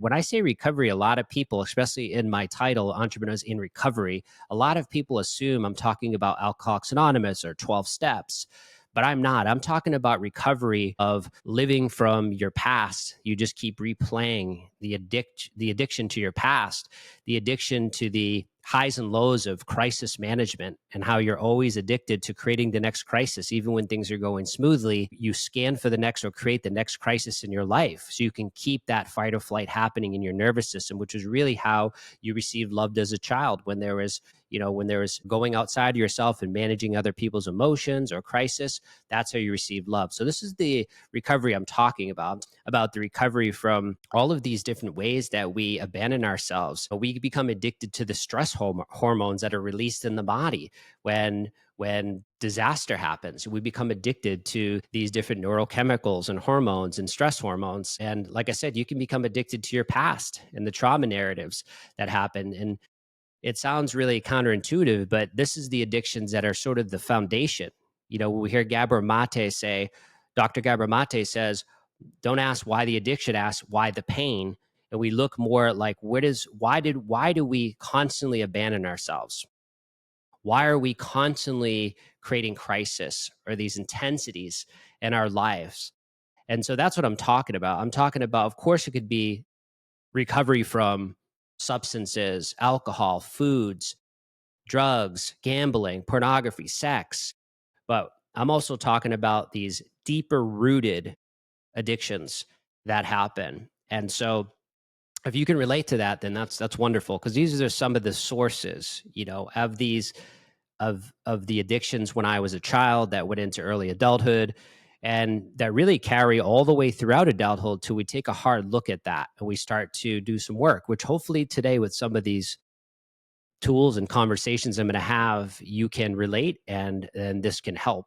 When I say recovery, a lot of people, especially in my title, Entrepreneurs in Recovery, a lot of people assume I'm talking about Alcoholics Anonymous or 12 Steps, but I'm not. I'm talking about recovery of living from your past. You just keep replaying the addiction to your past, the addiction to the highs and lows of crisis management, and how you're always addicted to creating the next crisis. Even when things are going smoothly, you scan for the next or create the next crisis in your life so you can keep that fight or flight happening in your nervous system, which is really how you received love as a child. When there was going outside of yourself and managing other people's emotions or crisis, that's how you receive love. So this is the recovery I'm talking about the recovery from all of these different ways that we abandon ourselves. We become addicted to the stress hormones that are released in the body when disaster happens. We become addicted to these different neurochemicals and hormones and stress hormones. And like I said, you can become addicted to your past and the trauma narratives that happen. And it sounds really counterintuitive, but this is the addictions that are sort of the foundation. When we hear Dr. Gabor Mate says, don't ask why the addiction, ask why the pain. And we look more like, why do we constantly abandon ourselves? Why are we constantly creating crisis or these intensities in our lives? And so that's what I'm talking about. I'm talking about, of course, it could be recovery from substances, alcohol, foods, drugs, gambling, pornography, sex. But I'm also talking about these deeper rooted addictions that happen. And so if you can relate to that, then that's wonderful, because these are some of the sources, of these of the addictions when I was a child that went into early adulthood, and that really carry all the way throughout adulthood till we take a hard look at that and we start to do some work, which hopefully today with some of these tools and conversations I'm going to have, you can relate and this can help.